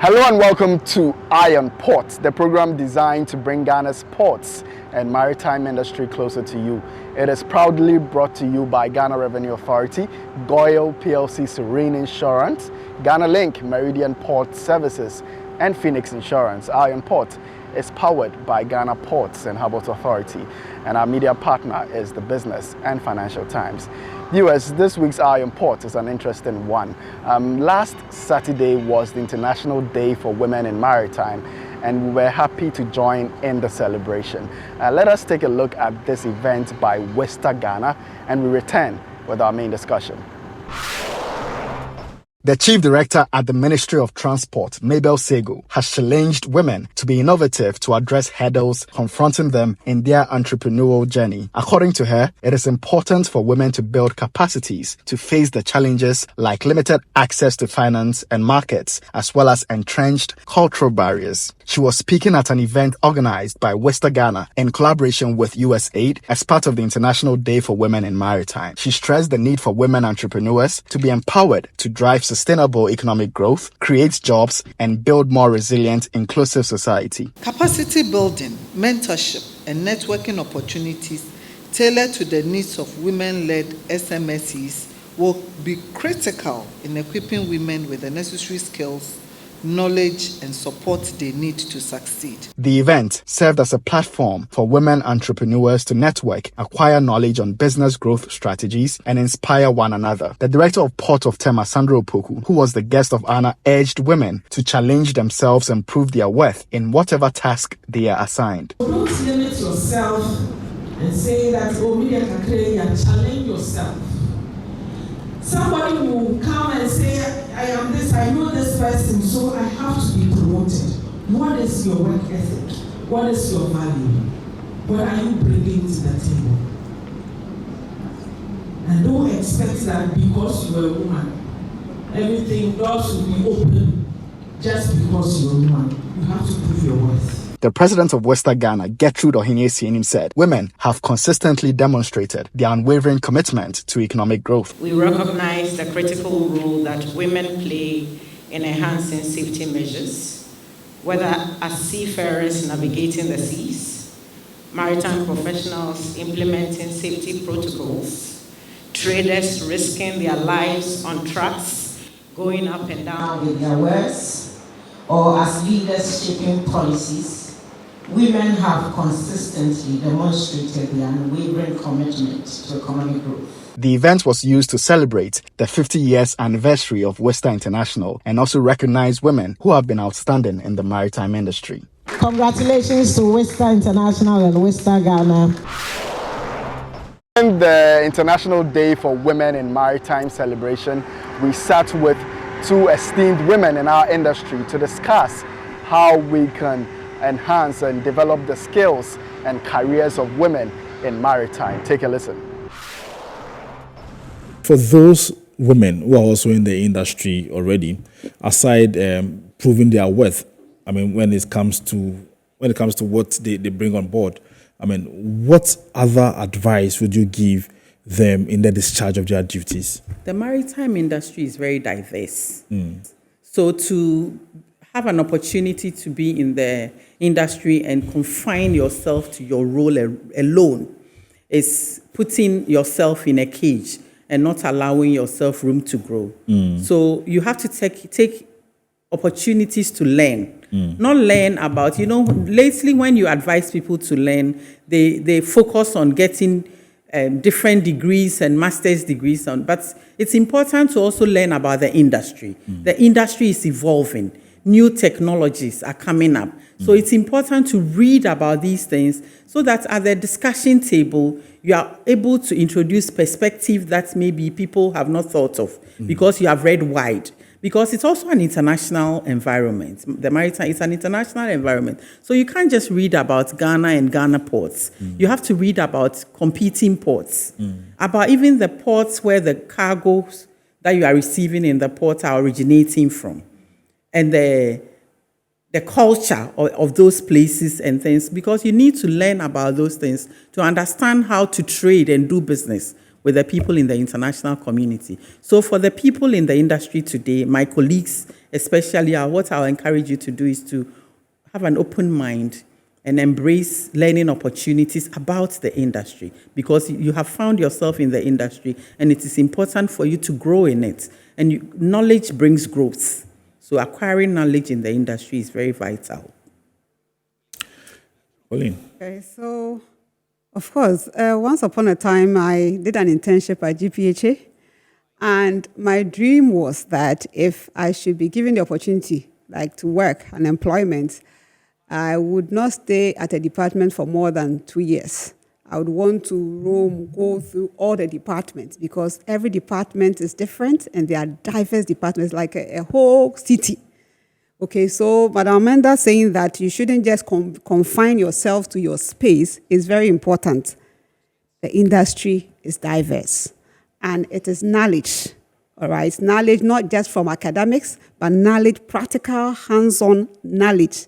Hello and welcome to Eye on Port, the program designed to bring Ghana's ports and maritime industry closer to you. It is proudly brought to you by Ghana Revenue Authority, Goyle PLC Serene Insurance, Ghana Link Meridian Port Services, and Phoenix Insurance. Eye on Port is powered by Ghana Ports and Harbours Authority, and our media partner is the Business and Financial Times. Viewers, this week's Eye on Port is an interesting one. Last Saturday was the International Day for Women in Maritime, and we were happy to join in the celebration. Let us take a look at this event by Westa Ghana, and we return with our main discussion. The Chief Director at the Ministry of Transport, Mabel Sego, has challenged women to be innovative to address hurdles confronting them in their entrepreneurial journey. According to her, it is important for women to build capacities to face the challenges like limited access to finance and markets, as well as entrenched cultural barriers. She was speaking at an event organized by Westa Ghana in collaboration with USAID as part of the International Day for Women in Maritime. She stressed the need for women entrepreneurs to be empowered to drive sustainable economic growth, create jobs, and build more resilient, inclusive society. Capacity building, mentorship, and networking opportunities tailored to the needs of women-led SMSEs will be critical in equipping women with the necessary skills, knowledge, and support they need to succeed. The event served as a platform for women entrepreneurs to network, acquire knowledge on business growth strategies, and inspire one another. The director of Port of Tema, Sandra Opoku, who was the guest of honor, urged women to challenge themselves and prove their worth in whatever task they are assigned. Don't limit yourself and say that, oh, me can create and challenge yourself. Somebody will come and say, I am this, I know this person, so I have to be promoted. What is your work ethic? What is your value? What are you bringing to the table? And don't expect that because you are a woman, everything, doors will be open just because you are a woman. You have to prove your worth. The president of Westa Ghana, Gertrude Ohinie-Sienim, said women have consistently demonstrated their unwavering commitment to economic growth. We recognize the critical role that women play in enhancing safety measures, whether as seafarers navigating the seas, maritime professionals implementing safety protocols, traders risking their lives on trucks, going up and down with their words, or as leaders shaping policies. Women have consistently demonstrated their unwavering commitment to economic growth. The event was used to celebrate the 50 years anniversary of Westa International and also recognize women who have been outstanding in the maritime industry. Congratulations to Westa International and Westa Ghana. In the International Day for Women in Maritime celebration, we sat with two esteemed women in our industry to discuss how we can enhance and develop the skills and careers of women in maritime. Take a listen. For those women who are also in the industry already, aside proving their worth, I mean, when it comes to what they bring on board, I mean, what other advice would you give them in the discharge of their duties? The maritime industry is very diverse. So to have an opportunity to be in the industry and confine yourself to your role alone is putting yourself in a cage and not allowing yourself room to grow. So you have to take opportunities to learn. Not learn about, lately when you advise people to learn, they focus on getting different degrees and master's degrees, but it's important to also learn about the industry. The industry is evolving. New technologies are coming up. So it's important to read about these things so that at the discussion table, you are able to introduce perspective that maybe people have not thought of because you have read wide. Because it's also an international environment. The maritime is an international environment. So you can't just read about Ghana and Ghana ports. You have to read about competing ports, about even the ports where the cargoes that you are receiving in the port are originating from, and the culture of those places and things, because you need to learn about those things to understand how to trade and do business with the people in the international community. So for the people in the industry today, my colleagues especially what I'll encourage you to do is to have an open mind and embrace learning opportunities about the industry, because you have found yourself in the industry and it is important for you to grow in it. And knowledge brings growth. So acquiring knowledge in the industry is very vital. Pauline. Okay, so of course, once upon a time, I did an internship at GPHA, and my dream was that if I should be given the opportunity, like to work and employment, I would not stay at a department for more than 2 years. I would want to roam, go through all the departments, because every department is different and they are diverse departments, like a whole city. Okay, so Madam Amanda saying that you shouldn't just confine yourself to your space is very important. The industry is diverse, and it is knowledge, all right? Knowledge not just from academics, but knowledge, practical, hands-on knowledge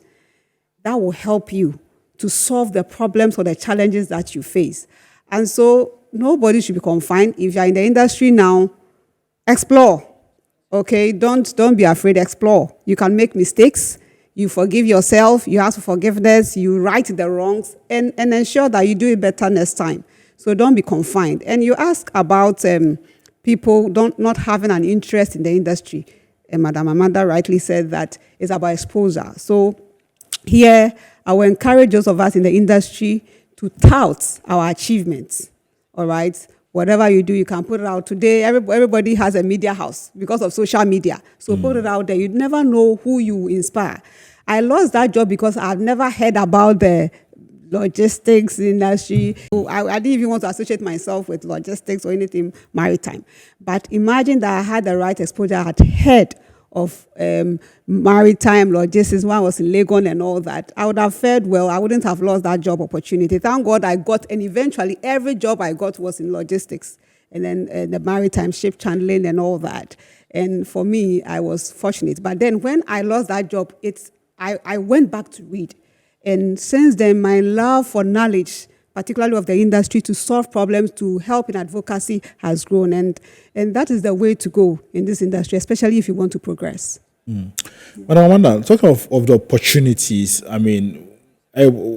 that will help you to solve the problems or the challenges that you face. And so nobody should be confined. If you're in the industry now, explore. Okay, don't be afraid, explore. You can make mistakes, you forgive yourself, you ask for forgiveness, you right the wrongs, and ensure that you do it better next time. So don't be confined. And you ask about people not having an interest in the industry. And Madam Amanda rightly said that it's about exposure. So here, I will encourage those of us in the industry to tout our achievements, all right? Whatever you do, you can put it out. Today, everybody has a media house because of social media. So put it out there. You never know who you inspire. I lost that job because I've never heard about the logistics industry. I didn't even want to associate myself with logistics or anything maritime. But imagine that I had the right exposure. I had heard of maritime logistics when I was in Legon and all that. I would have fared well. I wouldn't have lost that job opportunity. Thank God I got, and eventually every job I got was in logistics, and then the maritime ship chandling and all that. And for me, I was fortunate. But then when I lost that job, I went back to read. And since then, my love for knowledge, particularly of the industry, to solve problems, to help in advocacy, has grown. And that is the way to go in this industry, especially if you want to progress. But I wonder, talking of the opportunities, I mean,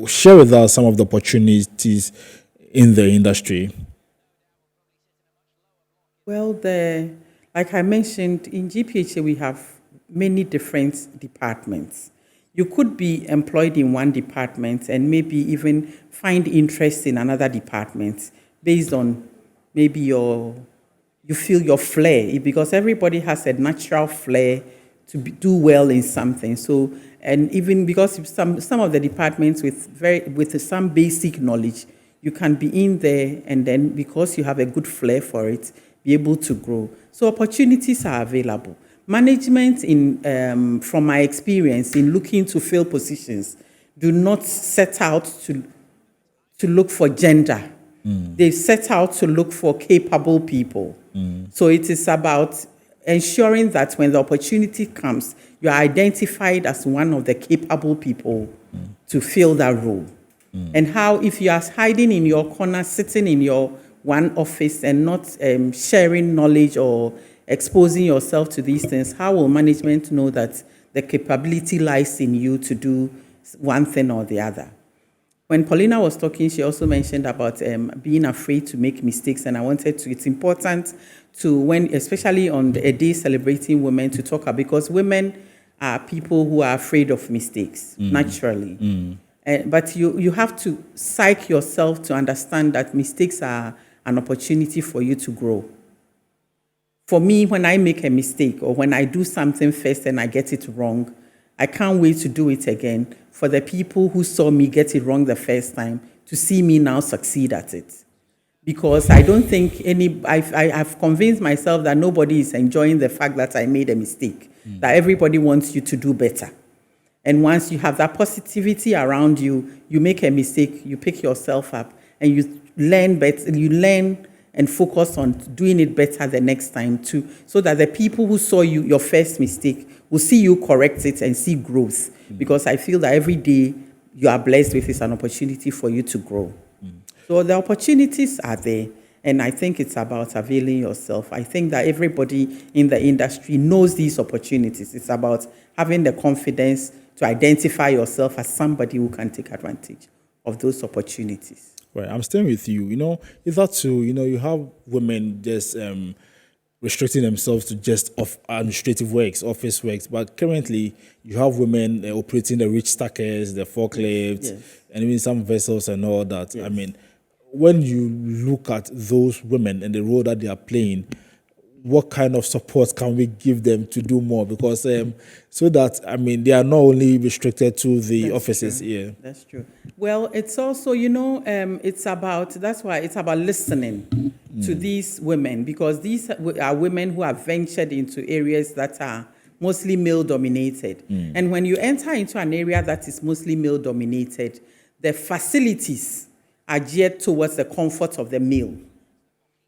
share with us some of the opportunities in the industry. Well, like I mentioned, in GPHA, we have many different departments. You could be employed in one department and maybe even find interest in another department based on maybe you feel your flair, because everybody has a natural flair to do well in something. So, and even because some of the departments with some basic knowledge, you can be in there, and then because you have a good flair for it, be able to grow. So opportunities are available. Management, from my experience in looking to fill positions, do not set out to look for gender. They set out to look for capable people. So it is about ensuring that when the opportunity comes, you are identified as one of the capable people to fill that role. And how, if you are hiding in your corner, sitting in your one office and not sharing knowledge or exposing yourself to these things, how will management know that the capability lies in you to do one thing or the other? When Paulina was talking, she also mentioned about being afraid to make mistakes, and I wanted to, it's important to, especially on a day celebrating women, to talk about, because women are people who are afraid of mistakes, naturally. But you have to psych yourself to understand that mistakes are an opportunity for you to grow. For me, when I make a mistake or when I do something first and I get it wrong, I can't wait to do it again for the people who saw me get it wrong the first time to see me now succeed at it. Because I don't think I've convinced myself that nobody is enjoying the fact that I made a mistake, that everybody wants you to do better. And once you have that positivity around you, you make a mistake, you pick yourself up, and you learn better, and focus on doing it better the next time too, so that the people who saw your first mistake will see you correct it and see growth. Because I feel that every day you are blessed with is an opportunity for you to grow. So the opportunities are there, And I think it's about availing yourself. I think that everybody in the industry knows these opportunities. It's about having the confidence to identify yourself as somebody who can take advantage of those opportunities. Right, I'm staying with you. Is that too, you have women just restricting themselves to just administrative works, office works, but currently you have women operating the reach stackers, the forklifts, and even some vessels and all that. Yes. I mean, when you look at those women and the role that they are playing, what kind of support can we give them to do more? Because so that, they are not only restricted to the That's offices. True. Yeah, that's true. Well, it's also, that's why it's about listening to these women, because these are women who have ventured into areas that are mostly male-dominated. And when you enter into an area that is mostly male-dominated, the facilities are geared towards the comfort of the male.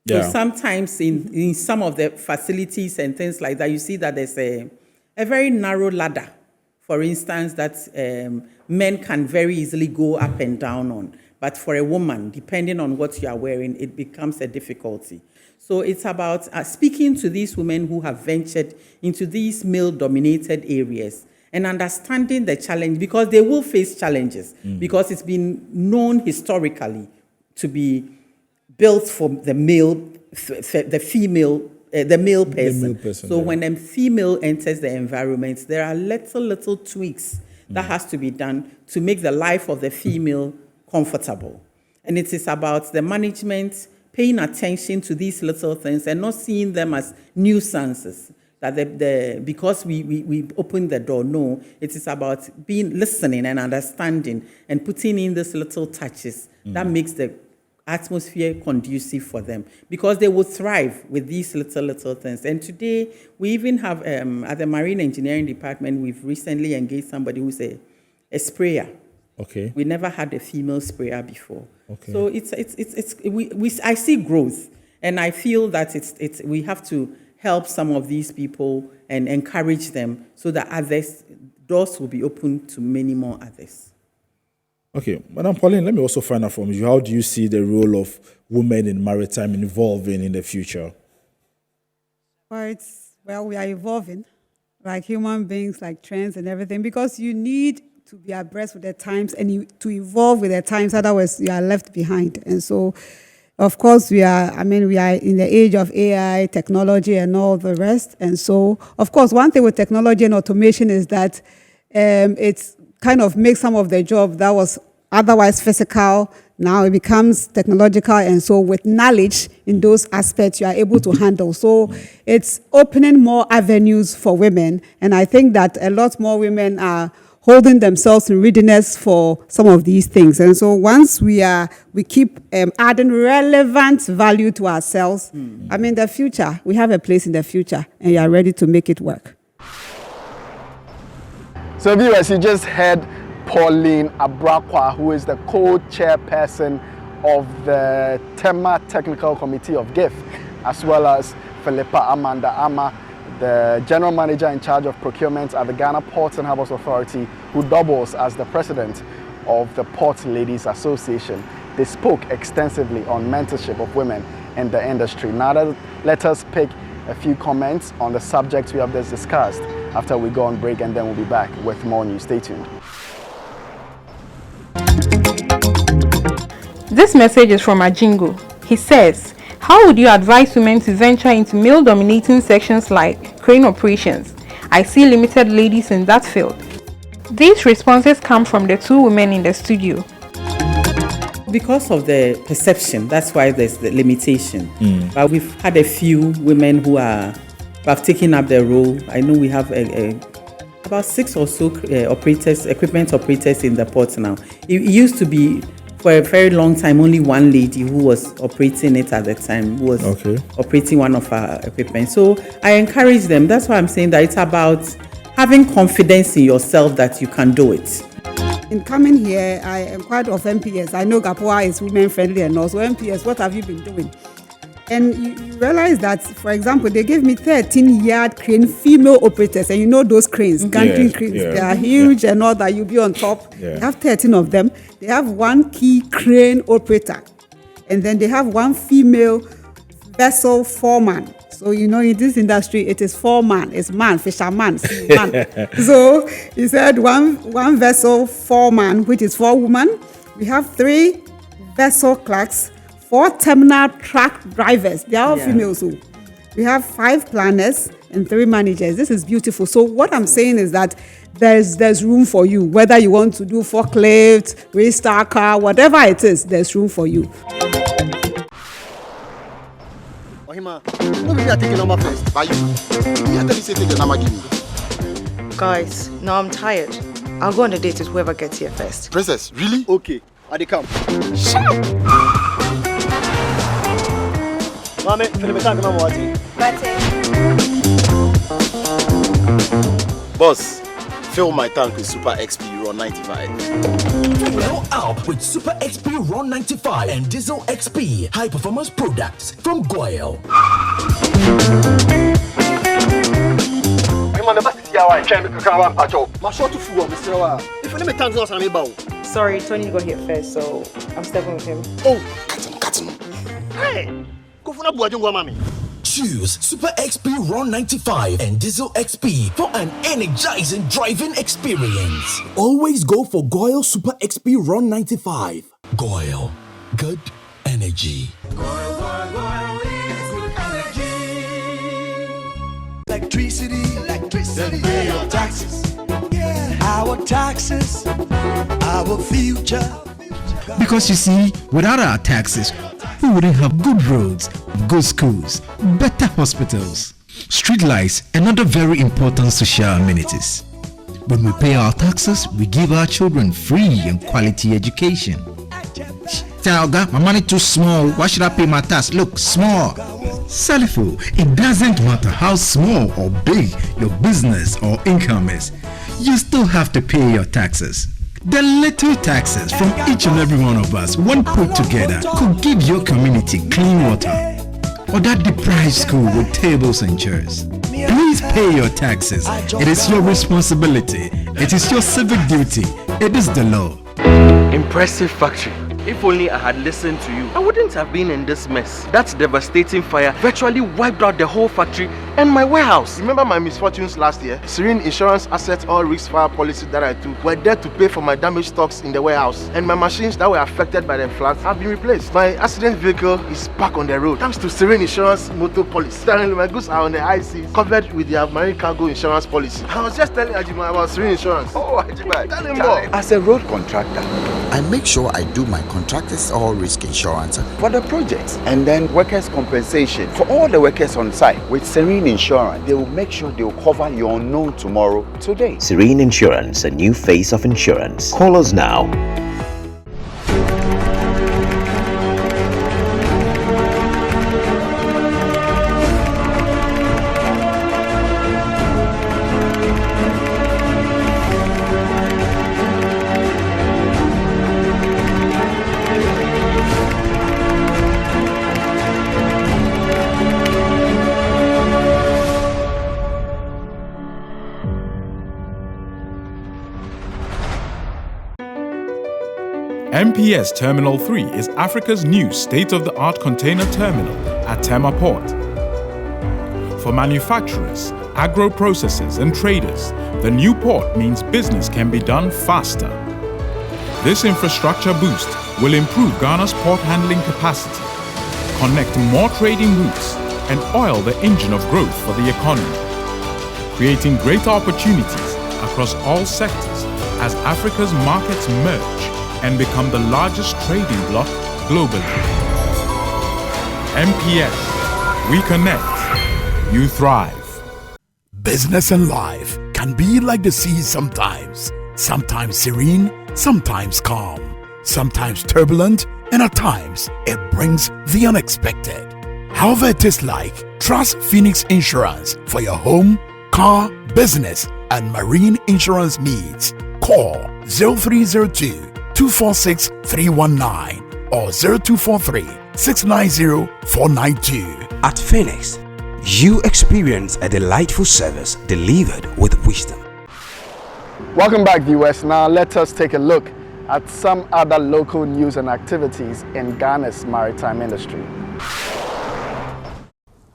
Yeah. So sometimes in some of the facilities and things like that, you see that there's a very narrow ladder, for instance, that men can very easily go up and down on. But for a woman, depending on what you are wearing, it becomes a difficulty. So it's about speaking to these women who have ventured into these male-dominated areas and understanding the challenge, because they will face challenges, because it's been known historically to be built for the male, the male person. So when a female enters the environment, there are little tweaks that has to be done to make the life of the female comfortable. And it is about the management paying attention to these little things and not seeing them as nuisances. That because we open the door. No, it is about listening and understanding and putting in these little touches that makes the atmosphere conducive for them, because they will thrive with these little things. And today we even have at the Marine Engineering Department, we've recently engaged somebody who's a sprayer. Okay. We never had a female sprayer before. Okay. So I see growth, and I feel that we have to help some of these people and encourage them so that doors will be open to many more others. Okay, Madam Pauline, let me also find out from you, how do you see the role of women in maritime evolving in the future? Well, we are evolving, like human beings, like trends and everything, because you need to be abreast with the times and to evolve with the times, otherwise you are left behind. And so, of course, we are in the age of AI, technology, and all the rest. And so, of course, one thing with technology and automation is that it's kind of makes some of the job that was otherwise physical, now it becomes technological. And so with knowledge in those aspects, you are able to handle. So it's opening more avenues for women. And I think that a lot more women are holding themselves in readiness for some of these things. And so once we keep adding relevant value to ourselves, the future, we have a place in the future, and you are ready to make it work. So viewers, you just heard Pauline Abrakwa, who is the co-chairperson of the Tema Technical Committee of GIF, as well as Philippa Amanda Ama, the General Manager in charge of procurement at the Ghana Ports and Harbours Authority, who doubles as the President of the Port Ladies Association. They spoke extensively on mentorship of women in the industry. Now let us pick a few comments on the subjects we have just discussed after we go on break, and then we'll be back with more news. Stay tuned. This message is from Ajingo. He says, how would you advise women to venture into male-dominating sections like crane operations? I see limited ladies in that field. These responses come from the two women in the studio. Because of the perception, that's why there's the limitation. But we've had a few women who have taken up their role. I know we have about 6 or so equipment operators in the port now. It used to be, for a very long time, only one lady who was operating it at the time, who was operating one of our equipment. So I encourage them. That's why I'm saying that it's about having confidence in yourself that you can do it. In coming here, I inquired of MPS. I know Gapoa is women-friendly and also MPS, what have you been doing? And you realize that, for example, they gave me 13-yard crane female operators, and you know those cranes, gantry cranes, they are huge and all that, you'll be on top. They have 13 of them. They have one key crane operator. and then they have one female vessel foreman. So, in this industry, it is foreman, it's man, fisherman, man. So he said one vessel foreman, which is 4 women. We have 3 vessel clerks, 4 terminal truck drivers. They are all females. So we have 5 planners and 3 managers. This is beautiful. So what I'm saying is that there's room for you. Whether you want to do forklift, race star car, whatever it is, there's room for you. Ohima, no be me taking number first. By you. You tell me say take your number give me. Guys, no, I'm tired. I'll go on a date with whoever gets here first. Princess, really? Okay. I dey come. Shut up! Mame, feel me talk na mo ati. Boss, fill my tank with Super XP Ron 95. Blow up with Super XP Ron 95 and Diesel XP high performance products from Goyle. Sorry, Tony got here first, so I'm stepping with him. Oh, cut him. Hey, go for na buajungwa mami. Choose Super XP Ron 95 and Diesel XP for an energizing driving experience. Always go for Goyle Super XP Ron 95. Goyle, good energy. Goyle is good energy. Electricity, then pay your taxes. Yeah, our taxes, our future. Because you see, without our taxes, we wouldn't have good roads, good schools, better hospitals, street lights, and other very important social amenities. When we pay our taxes, we give our children free and quality education. Talga, my money too small. Why should I pay my tax? Look, small. Salifo, it doesn't matter how small or big your business or income is, you still have to pay your taxes. The little taxes from each and every one of us, when put together, could give your community clean water or that deprived school with tables and chairs. Please pay your taxes. It is your responsibility. It is your civic duty. It is the law. Impressive factory. If only I had listened to you, I wouldn't have been in this mess. That devastating fire virtually wiped out the whole factory and my warehouse. Remember my misfortunes last year? Serene Insurance Asset All Risk Fire policy that I took were there to pay for my damaged stocks in the warehouse, and my machines that were affected by the floods have been replaced. My accident vehicle is back on the road thanks to Serene Insurance motor policy. Currently, my goods are on the high seas covered with their marine cargo insurance policy. I was just telling Ajima about Serene Insurance. Oh, Ajima, tell him more. As a road contractor, I make sure I do my contractors all risk insurance for the projects and then workers' compensation for all the workers on site. With Serene Insurance, they will make sure they will cover your unknown tomorrow today. Serene Insurance, a new face of insurance. Call us now. MPS Terminal 3 is Africa's new state-of-the-art container terminal at Tema Port. For manufacturers, agro-processors and traders, the new port means business can be done faster. This infrastructure boost will improve Ghana's port handling capacity, connect more trading routes, and oil the engine of growth for the economy, creating greater opportunities across all sectors as Africa's markets merge and become the largest trading bloc globally. MPS, we connect, you thrive. Business and life can be like the sea sometimes. Sometimes serene, sometimes calm, sometimes turbulent, and at times it brings the unexpected. However it is like, trust Phoenix Insurance for your home, car, business, and marine insurance needs. Call 0302 246 319 or 0243 690 492. At Phoenix, you experience a delightful service delivered with wisdom. Welcome back, viewers. Now let us take a look at some other local news and activities in Ghana's maritime industry.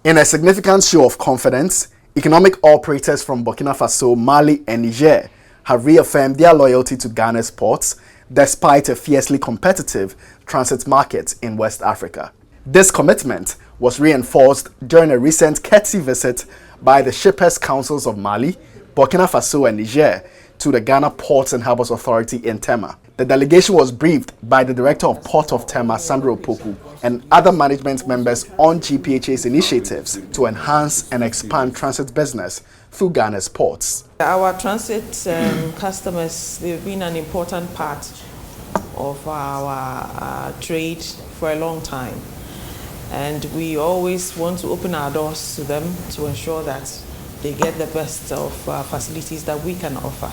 In a significant show of confidence, economic operators from Burkina Faso, Mali, and Niger have reaffirmed their loyalty to Ghana's ports despite a fiercely competitive transit market in West Africa. This commitment was reinforced during a recent courtesy visit by the Shippers Councils of Mali, Burkina Faso, and Niger to the Ghana Ports and Harbours Authority in Tema. The delegation was briefed by the Director of Port of Tema, Sandro Poku, and other management members on GPHA's initiatives to enhance and expand transit business through Ghana's ports. Our transit customers, they've been an important part of our trade for a long time. And we always want to open our doors to them to ensure that they get the best of facilities that we can offer.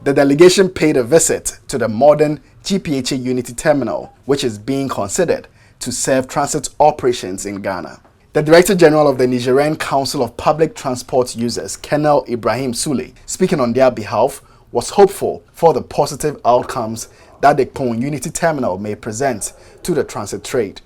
The delegation paid a visit to the modern GPHA Unity Terminal, which is being considered to serve transit operations in Ghana. The Director General of the Nigerian Council of Public Transport Users, Colonel Ibrahim Sule, speaking on their behalf, was hopeful for the positive outcomes that the Pont Unity Terminal may present to the transit trade.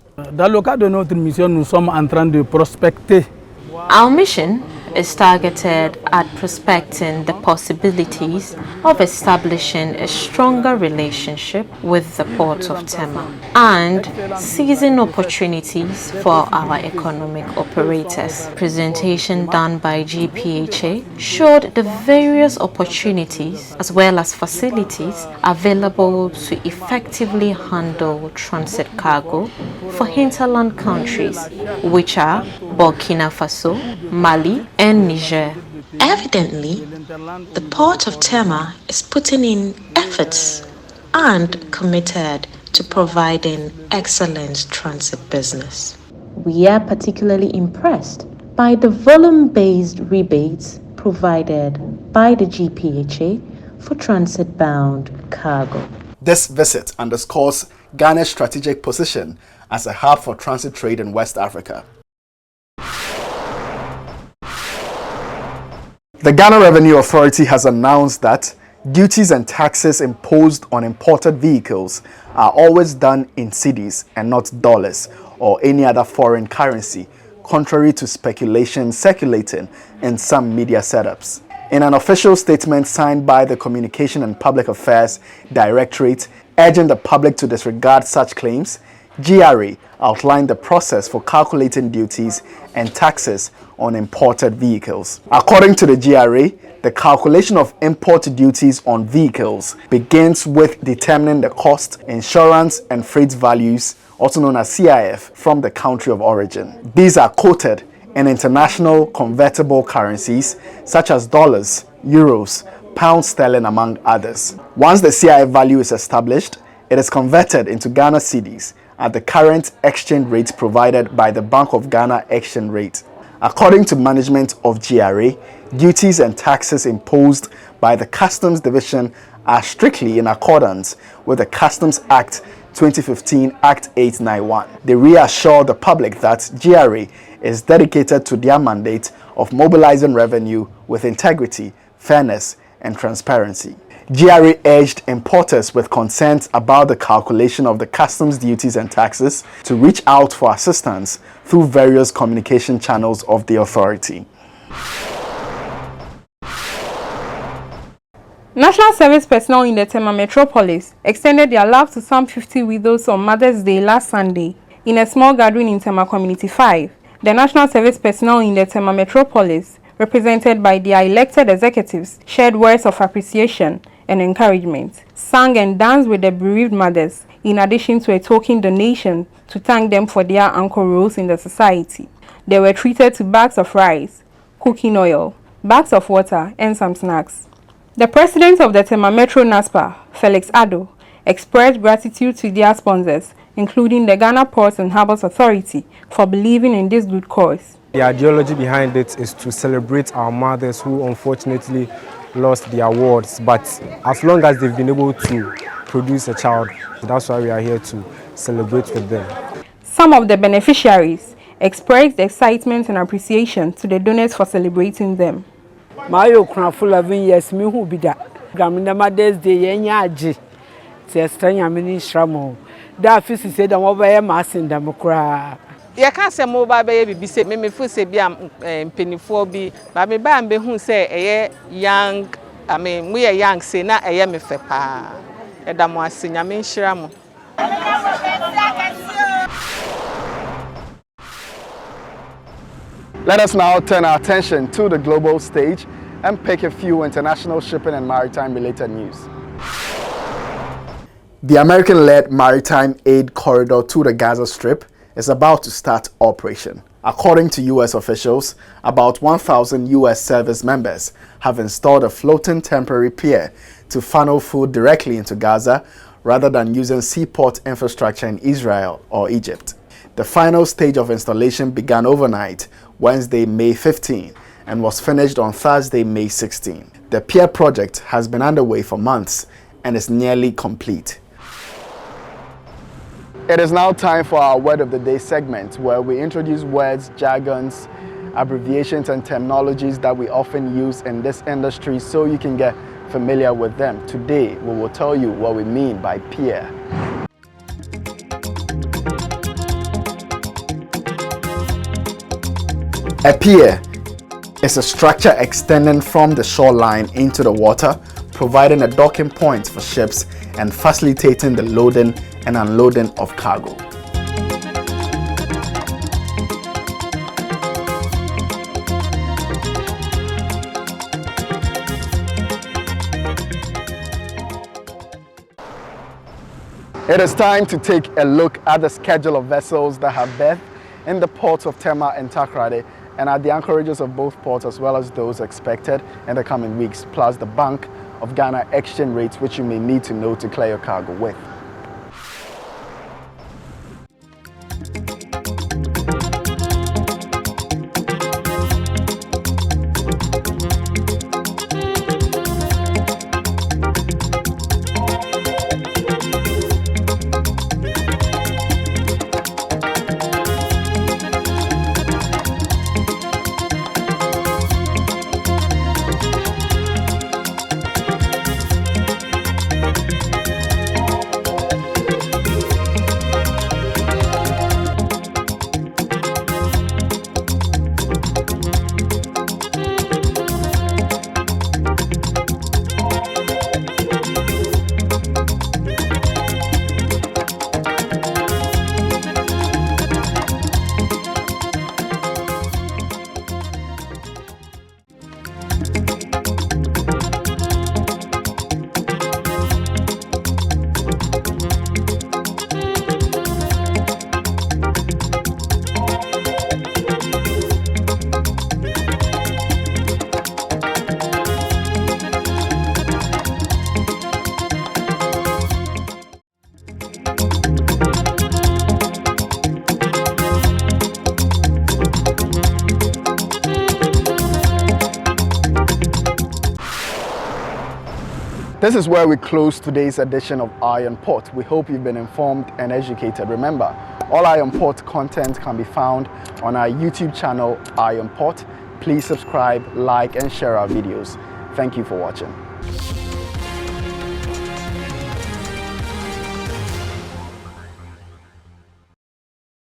Our mission is targeted at prospecting the possibilities of establishing a stronger relationship with the Port of Tema and seizing opportunities for our economic operators. Presentation done by GPHA showed the various opportunities as well as facilities available to effectively handle transit cargo for hinterland countries, which are Burkina Faso, Mali, and Niger. Evidently, the Port of Tema is putting in efforts and committed to providing excellent transit business. We are particularly impressed by the volume-based rebates provided by the GPHA for transit-bound cargo. This visit underscores Ghana's strategic position as a hub for transit trade in West Africa. The Ghana Revenue Authority has announced that duties and taxes imposed on imported vehicles are always done in cedis and not dollars or any other foreign currency, contrary to speculation circulating in some media setups. In an official statement signed by the Communication and Public Affairs Directorate urging the public to disregard such claims, GRA outlined the process for calculating duties and taxes on imported vehicles. According to the GRA, the calculation of import duties on vehicles begins with determining the cost, insurance, and freight values, also known as CIF, from the country of origin. These are quoted in international convertible currencies such as dollars, euros, pound sterling, among others. Once the CIF value is established, it is converted into Ghana cedis at the current exchange rate provided by the Bank of Ghana exchange rate. According to management of GRA, duties and taxes imposed by the Customs Division are strictly in accordance with the Customs Act 2015 Act 891. They reassure the public that GRA is dedicated to their mandate of mobilizing revenue with integrity, fairness, and transparency. GRA urged importers with concerns about the calculation of the customs duties and taxes to reach out for assistance through various communication channels of the authority. National Service personnel in the Tema metropolis extended their love to some 50 widows on Mother's Day last Sunday in a small gathering in Tema Community 5. The National Service personnel in the Tema metropolis, represented by their elected executives, shared words of appreciation and encouragement, sang and danced with the bereaved mothers, in addition to a token donation to thank them for their anchor roles in the society. They were treated to bags of rice, cooking oil, bags of water, and some snacks. The president of the Tema Metro NASPA, Felix Addo, expressed gratitude to their sponsors, including the Ghana Ports and Harbours Authority, for believing in this good cause. The ideology behind it is to celebrate our mothers who unfortunately lost their wards, but as long as they've been able to produce a child, that's why we are here to celebrate with them. Some of the beneficiaries expressed excitement and appreciation to the donors for celebrating them. Mayo Craft 11 years, me who be that. Gamma Mother's Day, Tiestanya mini shramo. Da fisi said I'm over a mass in Democrat. Ya ka se mo ba be bibi se me fu se bia penifo bi ba me ba mbe hu se eye young I mean we are young say na eye me fe pa e da mo asenya me nhira mo. Let us now turn our attention to the global stage and pick a few international shipping and maritime related news. The American-led maritime aid corridor to the Gaza Strip is about to start operation. According to U.S. officials, about 1,000 U.S. service members have installed a floating temporary pier to funnel food directly into Gaza rather than using seaport infrastructure in Israel or Egypt. The final stage of installation began overnight, Wednesday, May 15, and was finished on Thursday, May 16. The pier project has been underway for months and is nearly complete. It is now time for our Word of the Day segment, where we introduce words, jargons, abbreviations, and terminologies that we often use in this industry so you can get familiar with them. Today, we will tell you what we mean by pier. A pier is a structure extending from the shoreline into the water, providing a docking point for ships and facilitating the loading and unloading of cargo. It is time to take a look at the schedule of vessels that have berthed in the ports of Tema and Takoradi and at the anchorages of both ports, as well as those expected in the coming weeks, plus the Bank of Ghana exchange rates which you may need to know to clear your cargo with. This is where we close today's edition of Eye on Port. We hope you've been informed and educated. Remember, all Eye on Port content can be found on our YouTube channel, Eye on Port. Please subscribe, like, and share our videos. Thank you for watching.